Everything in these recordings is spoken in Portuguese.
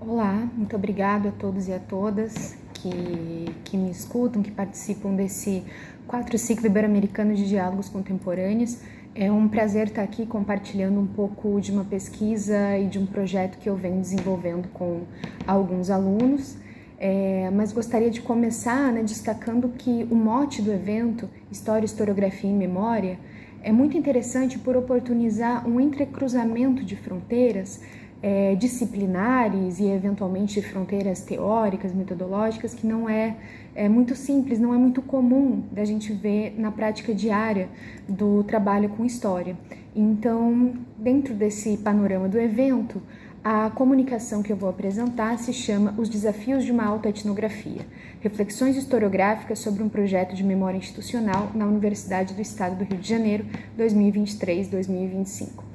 Olá, muito obrigado a todos e a todas que me escutam, que participam desse 4º Ciclo Ibero-Americano de Diálogos Contemporâneos. É um prazer estar aqui compartilhando um pouco de uma pesquisa e de um projeto que eu venho desenvolvendo com alguns alunos. Mas gostaria de começar destacando que o mote do evento, História, Historiografia e Memória, é muito interessante por oportunizar um entrecruzamento de fronteiras disciplinares e eventualmente fronteiras teóricas, metodológicas, que não é muito simples, não é muito comum da gente ver na prática diária do trabalho com história. Então, dentro desse panorama do evento, a comunicação que eu vou apresentar se chama Os Desafios de uma Alta Etnografia, reflexões historiográficas sobre um projeto de memória institucional na Universidade do Estado do Rio de Janeiro, 2023-2025.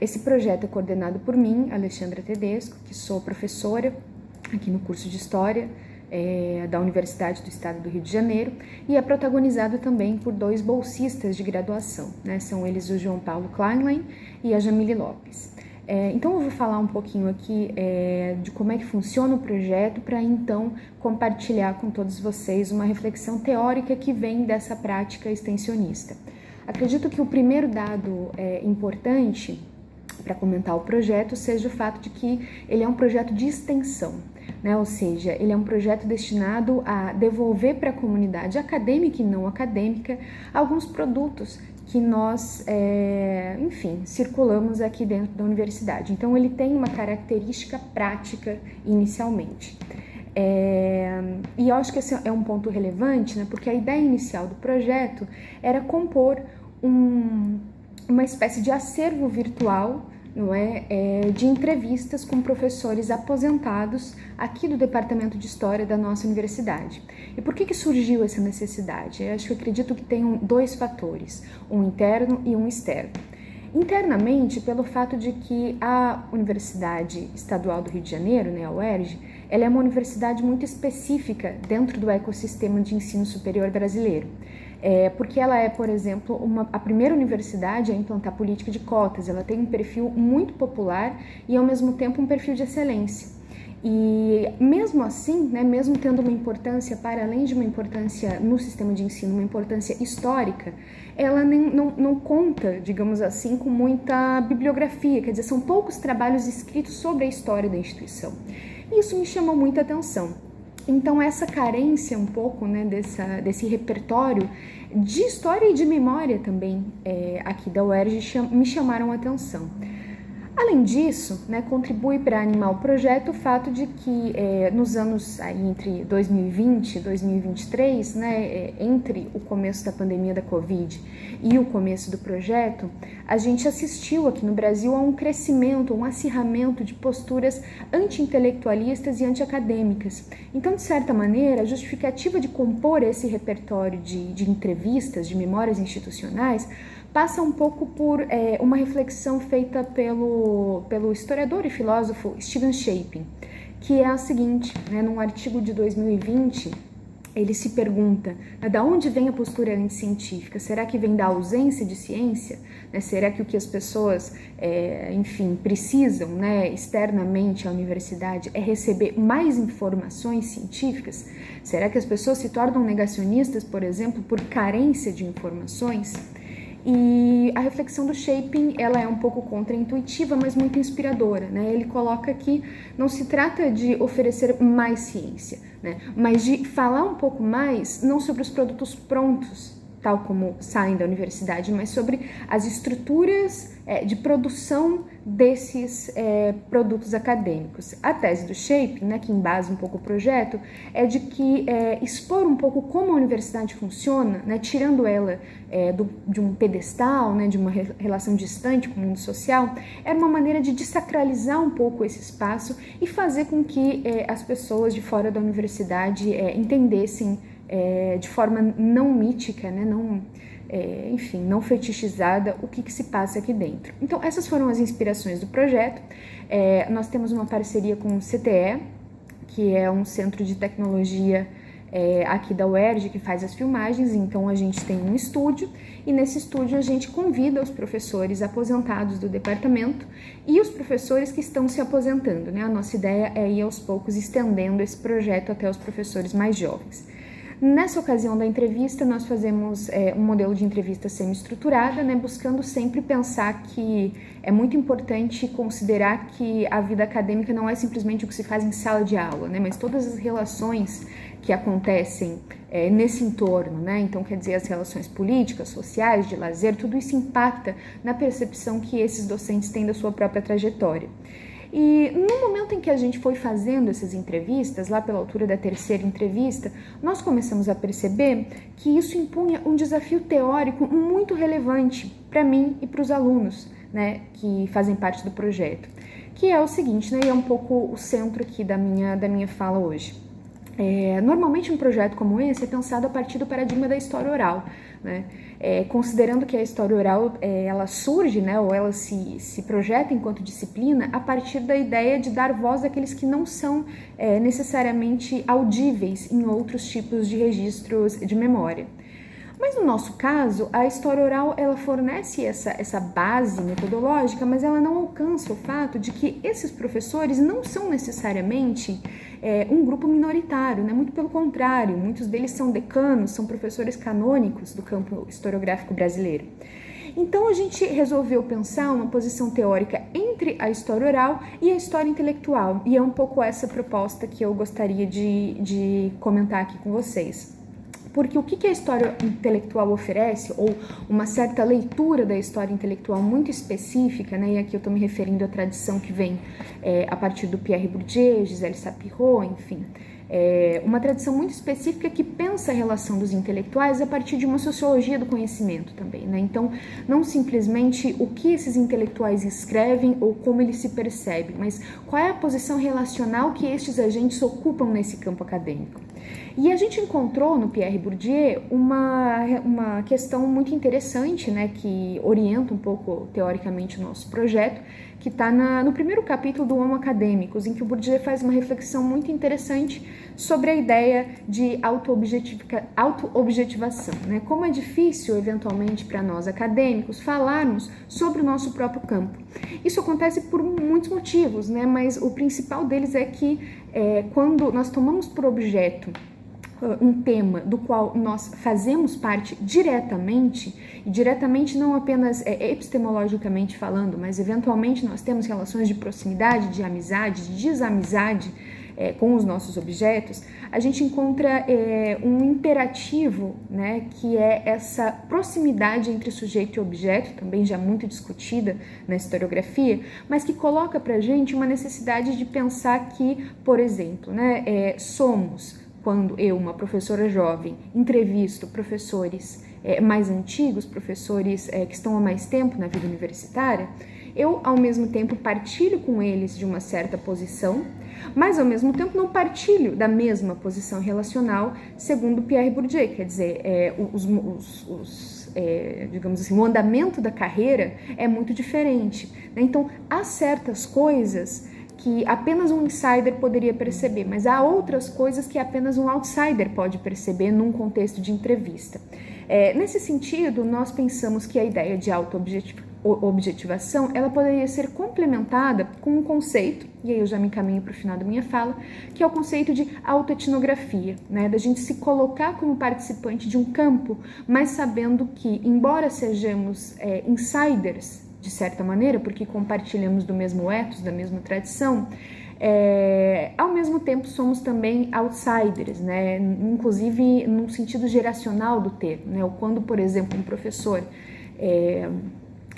Esse projeto é coordenado por mim, Alexandra Tedesco, que sou professora aqui no curso de História da Universidade do Estado do Rio de Janeiro, e é protagonizado também por 2 bolsistas de graduação, são eles o João Paulo Kleinlein e a Jamile Lopes. Então eu vou falar um pouquinho aqui de como é que funciona o projeto para então compartilhar com todos vocês uma reflexão teórica que vem dessa prática extensionista. Acredito que o primeiro dado importante para comentar o projeto seja o fato de que ele é um projeto de extensão, ou seja, ele é um projeto destinado a devolver para a comunidade acadêmica e não acadêmica alguns produtos que nós, circulamos aqui dentro da universidade. Então, ele tem uma característica prática inicialmente. E eu acho que esse é um ponto relevante, porque a ideia inicial do projeto era compor uma espécie de acervo virtual, de entrevistas com professores aposentados aqui do Departamento de História da nossa universidade. E por que surgiu essa necessidade? Eu acredito que tem 2 fatores, um interno e um externo. Internamente, pelo fato de que a Universidade Estadual do Rio de Janeiro, a UERJ, ela é uma universidade muito específica dentro do ecossistema de ensino superior brasileiro. Porque ela é, por exemplo, a primeira universidade a implantar política de cotas. Ela tem um perfil muito popular e, ao mesmo tempo, um perfil de excelência. E mesmo assim, mesmo tendo uma importância, para além de uma importância no sistema de ensino, uma importância histórica, ela não conta, digamos assim, com muita bibliografia, quer dizer, são poucos trabalhos escritos sobre a história da instituição. E isso me chamou muita atenção. Então, essa carência um pouco desse repertório de história e de memória também aqui da UERJ me chamaram a atenção. Além disso, contribui para animar o projeto o fato de que nos anos entre 2020 e 2023, entre o começo da pandemia da Covid e o começo do projeto, a gente assistiu aqui no Brasil a um crescimento, um acirramento de posturas anti-intelectualistas e anti-acadêmicas. Então, de certa maneira, a justificativa de compor esse repertório de entrevistas, de memórias institucionais, passa um pouco por uma reflexão feita pelo historiador e filósofo Stephen Shapin, que é a seguinte, num artigo de 2020, ele se pergunta, da onde vem a postura anticientífica? Será que vem da ausência de ciência? Será que o que as pessoas, precisam, externamente à universidade é receber mais informações científicas? Será que as pessoas se tornam negacionistas, por exemplo, por carência de informações? E a reflexão do Shapin, ela é um pouco contraintuitiva, mas muito inspiradora, Ele coloca que não se trata de oferecer mais ciência, mas de falar um pouco mais, não sobre os produtos prontos, tal como saem da universidade, mas sobre as estruturas de produção desses produtos acadêmicos. A tese do Shapin, que embasa um pouco o projeto, é de que expor um pouco como a universidade funciona, tirando ela de um pedestal, de uma relação distante com o mundo social, era uma maneira de desacralizar um pouco esse espaço e fazer com que as pessoas de fora da universidade entendessem de forma não mítica, não fetichizada, o que se passa aqui dentro. Então, essas foram as inspirações do projeto. Nós temos uma parceria com o CTE, que é um centro de tecnologia aqui da UERJ que faz as filmagens. Então a gente tem um estúdio e nesse estúdio a gente convida os professores aposentados do departamento e os professores que estão se aposentando, né? A nossa ideia é ir aos poucos estendendo esse projeto até os professores mais jovens. Nessa ocasião da entrevista, nós fazemos um modelo de entrevista semi-estruturada, né, buscando sempre pensar que é muito importante considerar que a vida acadêmica não é simplesmente o que se faz em sala de aula, né, mas todas as relações que acontecem nesse entorno, né? Então, quer dizer, as relações políticas, sociais, de lazer, tudo isso impacta na percepção que esses docentes têm da sua própria trajetória. E no momento em que a gente foi fazendo essas entrevistas, lá pela altura da terceira entrevista, nós começamos a perceber que isso impunha um desafio teórico muito relevante para mim e para os alunos, né, que fazem parte do projeto, que é o seguinte, né, e é um pouco o centro aqui da minha fala hoje. Normalmente um projeto como esse é pensado a partir do paradigma da história oral, né? Considerando que a história oral ela surge, né, ou ela se projeta enquanto disciplina a partir da ideia de dar voz àqueles que não são necessariamente audíveis em outros tipos de registros de memória. Mas no nosso caso, a história oral ela fornece essa base metodológica, mas ela não alcança o fato de que esses professores não são necessariamente um grupo minoritário, né? Muito pelo contrário, muitos deles são decanos, são professores canônicos do campo historiográfico brasileiro. Então a gente resolveu pensar uma posição teórica entre a história oral e a história intelectual, e é um pouco essa proposta que eu gostaria de comentar aqui com vocês. Porque o que a história intelectual oferece, ou uma certa leitura da história intelectual muito específica, né? E aqui eu estou me referindo à tradição que vem a partir do Pierre Bourdieu, Gisèle Sapiro, enfim, uma tradição muito específica que pensa a relação dos intelectuais a partir de uma sociologia do conhecimento também, né? Então, não simplesmente o que esses intelectuais escrevem ou como eles se percebem, mas qual é a posição relacional que estes agentes ocupam nesse campo acadêmico. E a gente encontrou no Pierre Bourdieu uma questão muito interessante, né, que orienta um pouco teoricamente o nosso projeto, que está no primeiro capítulo do Homo Academicus, em que o Bourdieu faz uma reflexão muito interessante sobre a ideia de auto-objetivação, né? Como é difícil, eventualmente, para nós acadêmicos falarmos sobre o nosso próprio campo. Isso acontece por muitos motivos, né? Mas o principal deles é que quando nós tomamos por objeto um tema do qual nós fazemos parte diretamente, e diretamente não apenas epistemologicamente falando, mas eventualmente nós temos relações de proximidade, de amizade, de desamizade com os nossos objetos, a gente encontra um imperativo, né, que é essa proximidade entre sujeito e objeto, também já muito discutida na historiografia, mas que coloca para a gente uma necessidade de pensar que, por exemplo, né, somos, quando eu, uma professora jovem, entrevisto professores mais antigos, professores que estão há mais tempo na vida universitária, eu, ao mesmo tempo, partilho com eles de uma certa posição, mas, ao mesmo tempo, não partilho da mesma posição relacional, segundo Pierre Bourdieu, quer dizer, digamos assim, o andamento da carreira é muito diferente, né? Então, há certas coisas que apenas um insider poderia perceber, mas há outras coisas que apenas um outsider pode perceber num contexto de entrevista. Nesse sentido, nós pensamos que a ideia de auto-objetivação ela poderia ser complementada com um conceito, e aí eu já me encaminho para o final da minha fala, que é o conceito de autoetnografia, né? Da gente se colocar como participante de um campo, mas sabendo que, embora sejamos insiders, de certa maneira, porque compartilhamos do mesmo ethos, da mesma tradição, ao mesmo tempo somos também outsiders, né? Inclusive num sentido geracional do termo, né? Ou quando, por exemplo, um professor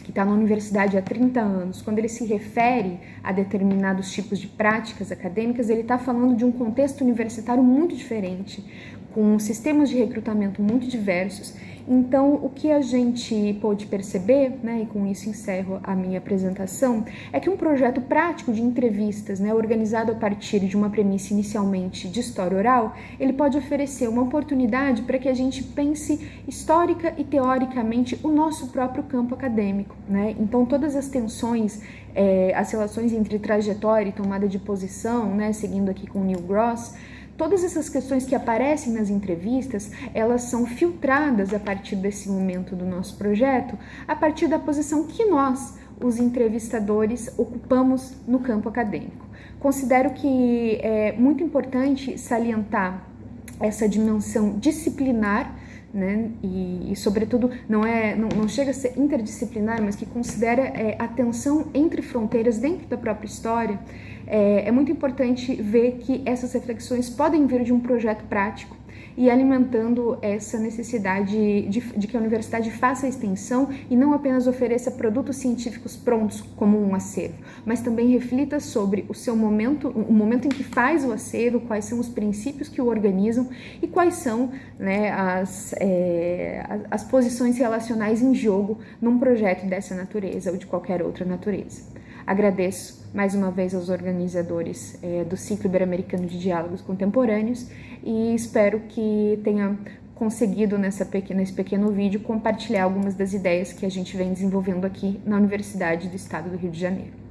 que está na universidade há 30 anos, quando ele se refere a determinados tipos de práticas acadêmicas, ele está falando de um contexto universitário muito diferente, com sistemas de recrutamento muito diversos. Então, o que a gente pôde perceber, né, e com isso encerro a minha apresentação, é que um projeto prático de entrevistas, né, organizado a partir de uma premissa inicialmente de história oral, ele pode oferecer uma oportunidade para que a gente pense histórica e teoricamente o nosso próprio campo acadêmico, né? Então, todas as tensões, as relações entre trajetória e tomada de posição, né, seguindo aqui com Neil Gross, todas essas questões que aparecem nas entrevistas, elas são filtradas a partir desse momento do nosso projeto, a partir da posição que nós, os entrevistadores, ocupamos no campo acadêmico. Considero que é muito importante salientar essa dimensão disciplinar, né, e sobretudo não chega a ser interdisciplinar, mas que considera a tensão entre fronteiras dentro da própria história. É muito importante ver que essas reflexões podem vir de um projeto prático e alimentando essa necessidade de que a universidade faça a extensão e não apenas ofereça produtos científicos prontos como um acervo, mas também reflita sobre o seu momento, o momento em que faz o acervo, quais são os princípios que o organizam e quais são, né, as posições relacionais em jogo num projeto dessa natureza ou de qualquer outra natureza. Agradeço mais uma vez aos organizadores do Ciclo Ibero-Americano de Diálogos Contemporâneos e espero que tenha conseguido nesse pequeno vídeo compartilhar algumas das ideias que a gente vem desenvolvendo aqui na Universidade do Estado do Rio de Janeiro.